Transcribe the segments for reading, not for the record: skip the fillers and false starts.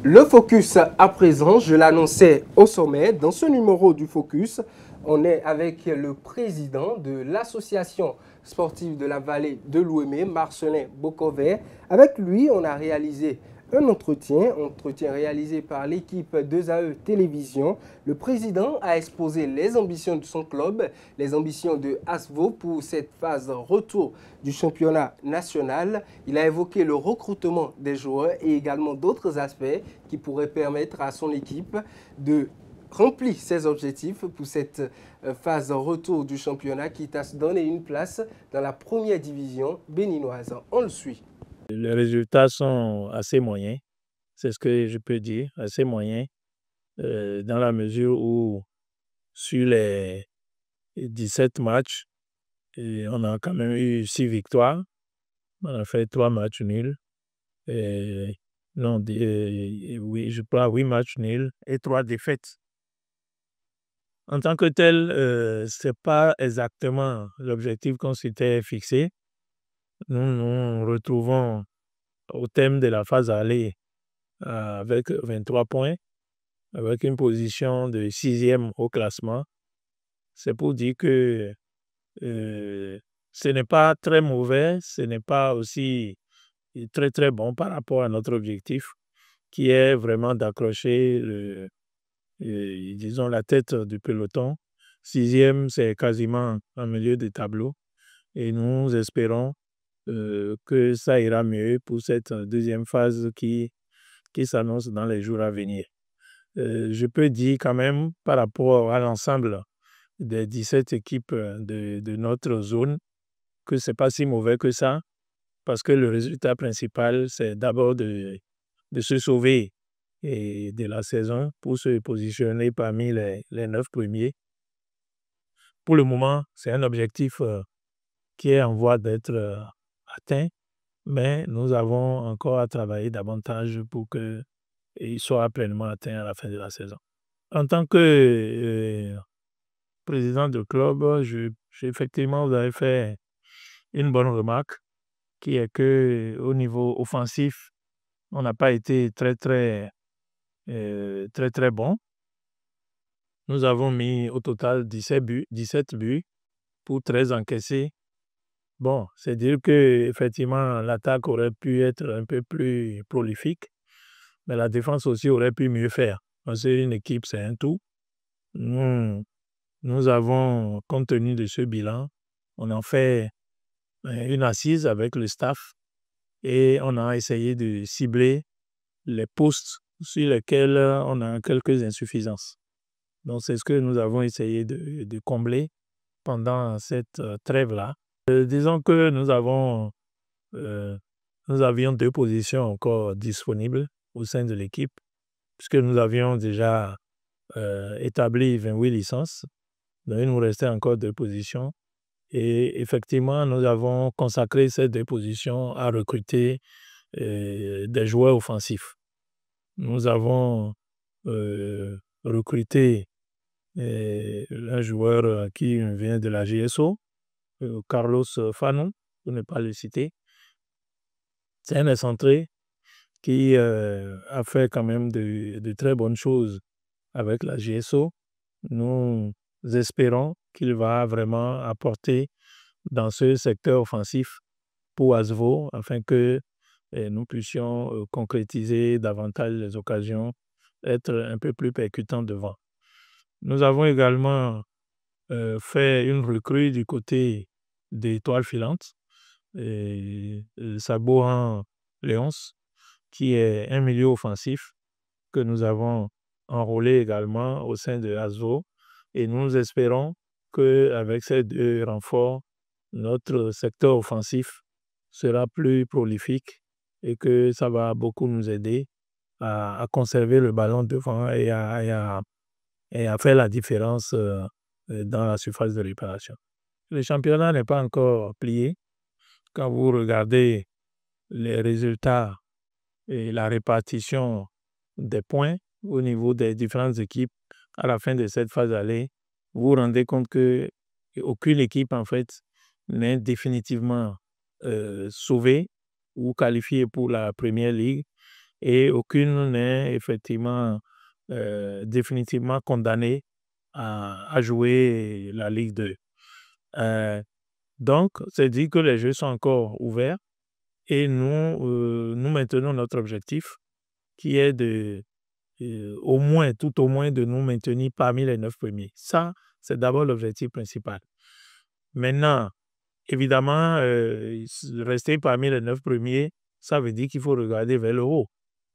Le Focus à présent, je l'annonçais au sommet. Dans ce numéro du Focus, on est avec le président de l'association sportive de la vallée de l'Ouémé, Marcelin Bokover. Avec lui, on a réalisé un entretien réalisé par l'équipe 2AE Télévision. Le président a exposé les ambitions de son club, les ambitions de ASVO pour cette phase retour du championnat national. Il a évoqué le recrutement des joueurs et également d'autres aspects qui pourraient permettre à son équipe de remplir ses objectifs pour cette phase retour du championnat, quitte à se donner une place dans la première division béninoise. On le suit. Les résultats sont assez moyens, c'est ce que je peux dire, assez moyens, dans la mesure où sur les 17 matchs, on a quand même eu 6 victoires, on a fait 3 matchs nuls, non, oui, je crois 8 matchs nuls et 3 défaites. En tant que tel, ce n'est pas exactement l'objectif qu'on s'était fixé. Nous nous retrouvons au thème de la phase aller avec 23 points, avec une position de 6e au classement. C'est pour dire que ce n'est pas très mauvais, ce n'est pas aussi très très bon par rapport à notre objectif, qui est vraiment d'accrocher, disons, la tête du peloton. 6e, c'est quasiment en milieu de tableau. Et nous espérons que ça ira mieux pour cette deuxième phase qui s'annonce dans les jours à venir. Je peux dire quand même, par rapport à l'ensemble des 17 équipes de notre zone, que ce n'est pas si mauvais que ça, parce que le résultat principal, c'est d'abord de se sauver et de la saison pour se positionner parmi les 9 premiers. Pour le moment, c'est un objectif qui est en voie d'être atteint, mais nous avons encore à travailler davantage pour qu'il soit pleinement atteint à la fin de la saison. En tant que président de club, effectivement, vous avez fait une bonne remarque, qui est qu'au niveau offensif, on n'a pas été très, très, très, très bon. Nous avons mis au total 17 buts pour 13 encaissés. Bon, c'est dire qu'effectivement, l'attaque aurait pu être un peu plus prolifique, mais la défense aussi aurait pu mieux faire. Parce qu'une équipe, c'est un tout. Nous avons, compte tenu de ce bilan, on a fait une assise avec le staff et on a essayé de cibler les postes sur lesquels on a quelques insuffisances. Donc, c'est ce que nous avons essayé de combler pendant cette trêve-là. Disons que nous avions 2 positions encore disponibles au sein de l'équipe, puisque nous avions déjà établi 28 licences. Donc, il nous restait encore 2 positions. Et effectivement, nous avons consacré ces 2 positions à recruter des joueurs offensifs. Nous avons recruté un joueur qui vient de la GSO, Carlos Fanon, pour ne pas le citer. C'est un excentré qui a fait quand même de très bonnes choses avec la GSO. Nous espérons qu'il va vraiment apporter dans ce secteur offensif pour ASVO afin que nous puissions concrétiser davantage les occasions, être un peu plus percutants devant. Nous avons également fait une recrue du côté des étoiles filantes, Sabohan Léonce, qui est un milieu offensif que nous avons enrôlé également au sein de ASVO. Et nous espérons qu'avec ces 2 renforts, notre secteur offensif sera plus prolifique et que ça va beaucoup nous aider à conserver le ballon devant et à faire la différence dans la surface de réparation. Le championnat n'est pas encore plié. Quand vous regardez les résultats et la répartition des points au niveau des différentes équipes à la fin de cette phase aller, vous vous rendez compte qu'aucune équipe, en fait, n'est définitivement sauvée ou qualifiée pour la Première Ligue. et aucune n'est effectivement définitivement condamnée à jouer la Ligue 2. Donc, c'est dit que les jeux sont encore ouverts et nous maintenons notre objectif qui est tout au moins, de nous maintenir parmi les 9 premiers. Ça, c'est d'abord l'objectif principal. Maintenant, évidemment, rester parmi les 9 premiers, ça veut dire qu'il faut regarder vers le haut.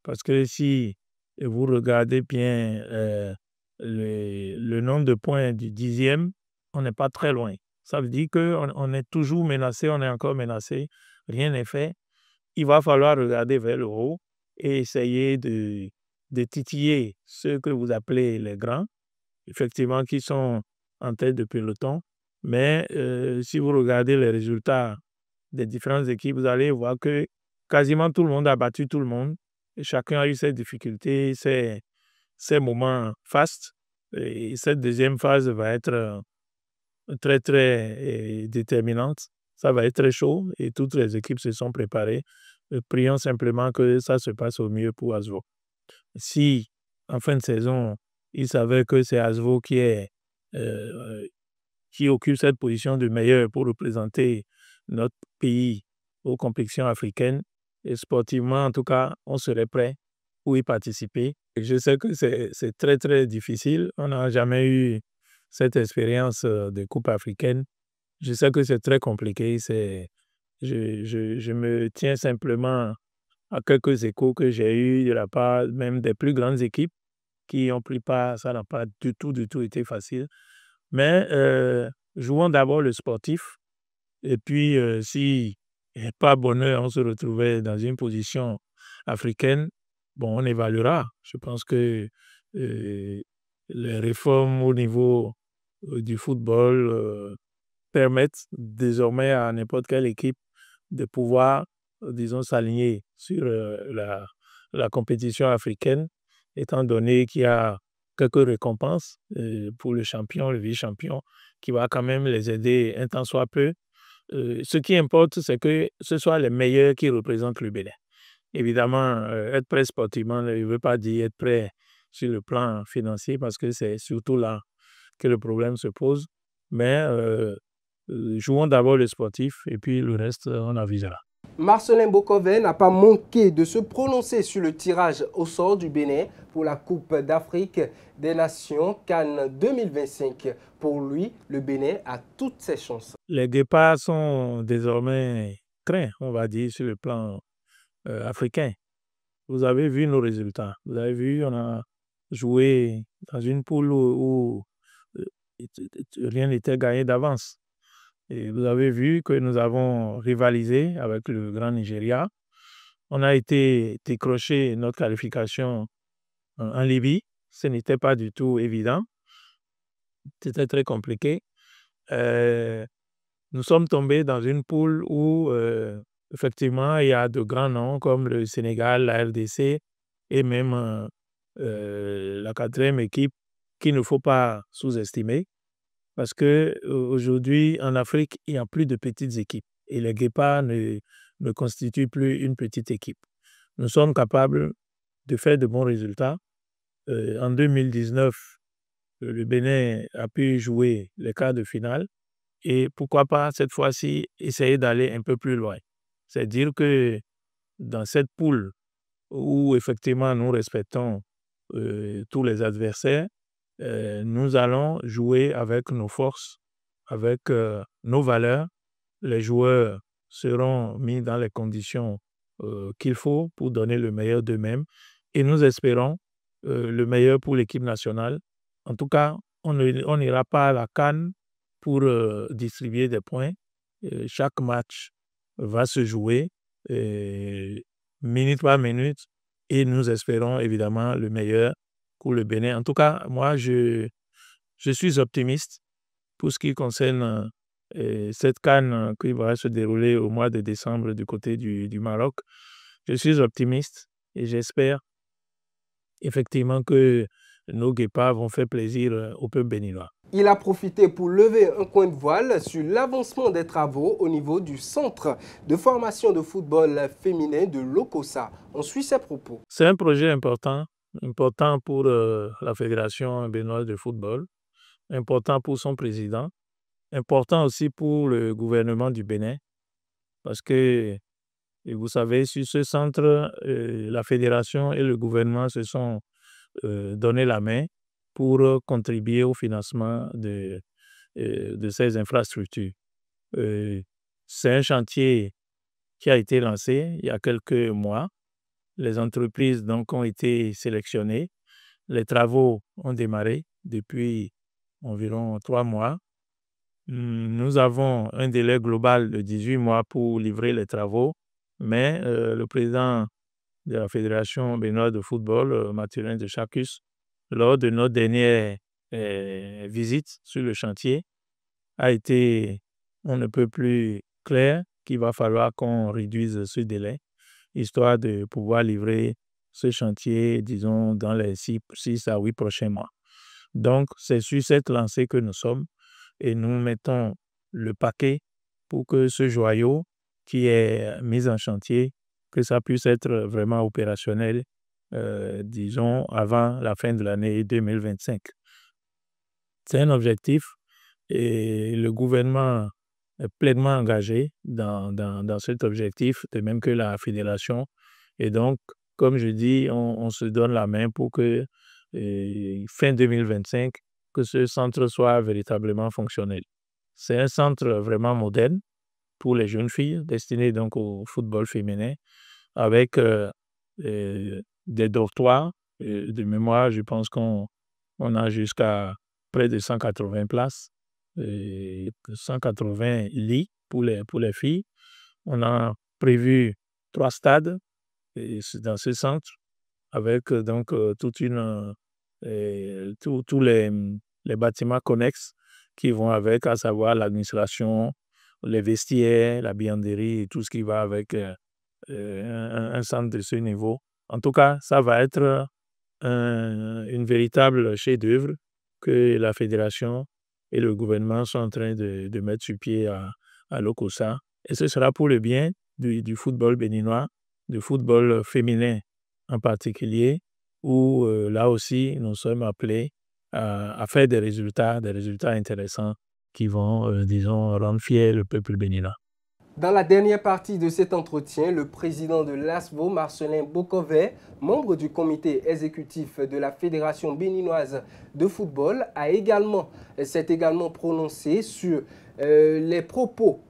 Parce que si vous regardez bien le nombre de points du 10e, on n'est pas très loin. Ça veut dire qu'on est toujours menacé, on est encore menacé, rien n'est fait. Il va falloir regarder vers le haut et essayer de titiller ceux que vous appelez les grands, effectivement, qui sont en tête de peloton. Mais si vous regardez les résultats des différentes équipes, vous allez voir que quasiment tout le monde a battu tout le monde. Et chacun a eu ses difficultés, ses moments fastes. Et cette deuxième phase va être très, très déterminante. Ça va être très chaud et toutes les équipes se sont préparées. Prions simplement que ça se passe au mieux pour Asvo. Si, en fin de saison, il s'avère que c'est Asvo qui occupe cette position de meilleur pour représenter notre pays aux compétitions africaines, et sportivement, en tout cas, on serait prêt pour y participer. Et je sais que c'est très, très difficile. On n'a jamais eu cette expérience de Coupe africaine. Je sais que c'est très compliqué. Je me tiens simplement à quelques échos que j'ai eus de la part même des plus grandes équipes qui ont pris part. Ça n'a pas du tout été facile. Mais jouons d'abord le sportif. Et puis, si par bonheur, on se retrouvait dans une position africaine, bon, on évaluera. Je pense que les réformes au niveau du football permettent désormais à n'importe quelle équipe de pouvoir, disons, s'aligner sur la compétition africaine, étant donné qu'il y a quelques récompenses pour le champion, le vice-champion, qui va quand même les aider un tant soit peu. Ce qui importe, c'est que ce soit les meilleurs qui représentent le Bénin. Évidemment, être prêt sportivement ne veut pas dire être prêt sur le plan financier, parce que c'est surtout là que le problème se pose. Mais jouons d'abord le sportif et puis le reste, on avisera. Marcelin Bokové n'a pas manqué de se prononcer sur le tirage au sort du Bénin pour la Coupe d'Afrique des Nations CAN 2025. Pour lui, le Bénin a toutes ses chances. Les départs sont désormais craints, on va dire, sur le plan africain. Vous avez vu nos résultats. Vous avez vu, on a joué dans une poule où rien n'était gagné d'avance. Et vous avez vu que nous avons rivalisé avec le Grand Nigeria. On a été décroché notre qualification en Libye. Ce n'était pas du tout évident. C'était très compliqué. Nous sommes tombés dans une poule où, effectivement, il y a de grands noms comme le Sénégal, la RDC et même la quatrième équipe qu'il ne faut pas sous-estimer. Parce qu'aujourd'hui, en Afrique, il n'y a plus de petites équipes et les Guépards ne constituent plus une petite équipe. Nous sommes capables de faire de bons résultats. En 2019, le Bénin a pu jouer les quarts de finale et pourquoi pas cette fois-ci essayer d'aller un peu plus loin. C'est-à-dire que dans cette poule où effectivement nous respectons tous les adversaires, nous allons jouer avec nos forces, avec nos valeurs. Les joueurs seront mis dans les conditions qu'il faut pour donner le meilleur d'eux-mêmes et nous espérons le meilleur pour l'équipe nationale. En tout cas, on n'ira pas à la CAN pour distribuer des points. Chaque match va se jouer minute par minute et nous espérons évidemment le meilleur pour le Bénin. En tout cas, moi, je suis optimiste pour ce qui concerne cette CAN qui va se dérouler au mois de décembre du côté du Maroc. Je suis optimiste et j'espère effectivement que nos guépards vont faire plaisir au peuple béninois. Il a profité pour lever un coin de voile sur l'avancement des travaux au niveau du centre de formation de football féminin de l'Okosa. On suit ses propos. C'est un projet important pour la Fédération béninoise de football, important pour son président, important aussi pour le gouvernement du Bénin, parce que, et vous savez, sur ce centre, la fédération et le gouvernement se sont donné la main pour contribuer au financement de ces infrastructures. C'est un chantier qui a été lancé il y a quelques mois. Les entreprises donc ont été sélectionnées. Les travaux ont démarré depuis environ 3 mois. Nous avons un délai global de 18 mois pour livrer les travaux, mais le président de la Fédération béninoise de football, Mathurin de Chacus, lors de notre dernière visite sur le chantier, a été on ne peut plus clair qu'il va falloir qu'on réduise ce délai, histoire de pouvoir livrer ce chantier, disons, dans les 6 à 8 prochains mois. Donc, c'est sur cette lancée que nous sommes et nous mettons le paquet pour que ce joyau qui est mis en chantier, que ça puisse être vraiment opérationnel, disons, avant la fin de l'année 2025. C'est un objectif et le gouvernement est pleinement engagé dans cet objectif, de même que la fédération. Et donc, comme je dis, on se donne la main pour que fin 2025, que ce centre soit véritablement fonctionnel. C'est un centre vraiment moderne pour les jeunes filles, destiné donc au football féminin, avec des dortoirs. De mémoire, je pense qu'on a jusqu'à près de 180 places, 180 lits pour les filles. On a prévu 3 stades dans ce centre, avec donc tous les bâtiments connexes qui vont avec, à savoir l'administration, les vestiaires, la buanderie et tout ce qui va avec un centre de ce niveau. En tout cas, ça va être une véritable chef-d'œuvre que la fédération et le gouvernement sont en train de mettre sur pied à l'Okosa. Et ce sera pour le bien du football béninois, du football féminin en particulier, où là aussi, nous sommes appelés à faire des résultats intéressants qui vont, disons, rendre fier le peuple béninois. Dans la dernière partie de cet entretien, le président de l'ASVO, Marcelin Bokové, membre du comité exécutif de la Fédération béninoise de football, s'est également prononcé sur les propos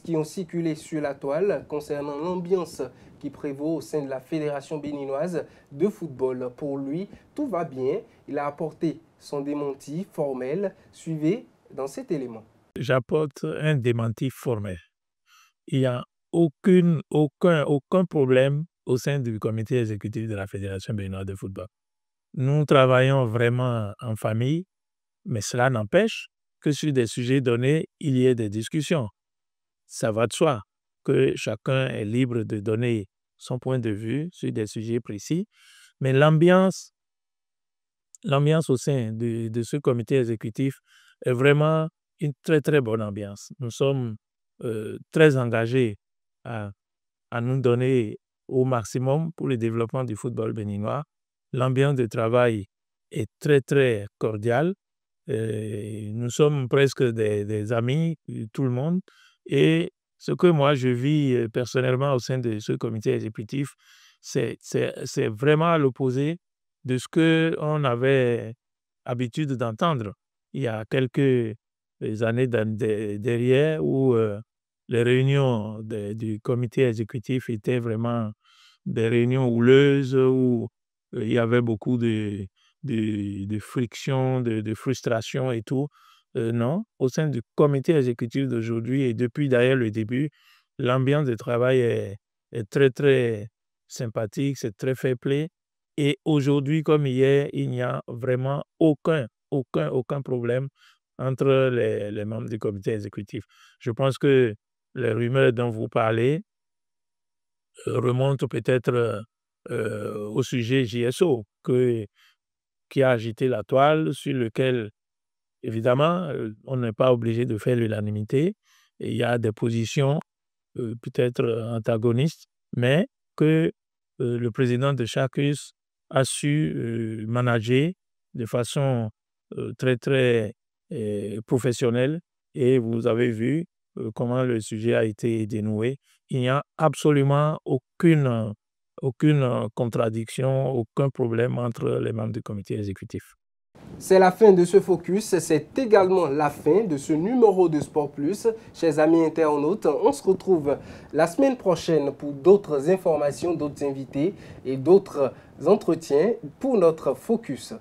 qui ont circulé sur la toile concernant l'ambiance qui prévaut au sein de la Fédération béninoise de football. Pour lui, tout va bien. Il a apporté son démenti formel. Suivez dans cet élément. J'apporte un démenti formel. Il n'y a aucun problème au sein du comité exécutif de la Fédération béninoise de football. Nous travaillons vraiment en famille, mais cela n'empêche que sur des sujets donnés, il y ait des discussions. Ça va de soi que chacun est libre de donner son point de vue sur des sujets précis, mais l'ambiance au sein de ce comité exécutif est vraiment une très, très bonne ambiance. Nous sommes très engagés à nous donner au maximum pour le développement du football béninois. L'ambiance de travail est très, très cordiale. Nous sommes presque des amis, tout le monde. Et ce que moi, je vis personnellement au sein de ce comité exécutif, c'est vraiment à l'opposé de ce qu'on avait habitude d'entendre il y a quelques années derrière, où les réunions du comité exécutif étaient vraiment des réunions houleuses, où il y avait beaucoup de friction, de frustration et tout. Non, au sein du comité exécutif d'aujourd'hui et depuis d'ailleurs le début, l'ambiance de travail est très, très sympathique, c'est très fair-play. Et aujourd'hui, comme hier, il n'y a vraiment aucun problème entre les membres du comité exécutif. Je pense que les rumeurs dont vous parlez remontent peut-être au sujet JSO, que qui a agité la toile, sur lequel, évidemment, on n'est pas obligé de faire l'unanimité. Et il y a des positions peut-être antagonistes, mais que le président de Chacus a su manager de façon très, très professionnelle. Et vous avez vu comment le sujet a été dénoué. Il n'y a absolument aucune contradiction, aucun problème entre les membres du comité exécutif. C'est la fin de ce focus, c'est également la fin de ce numéro de Sport Plus. Chers amis internautes, on se retrouve la semaine prochaine pour d'autres informations, d'autres invités et d'autres entretiens pour notre focus.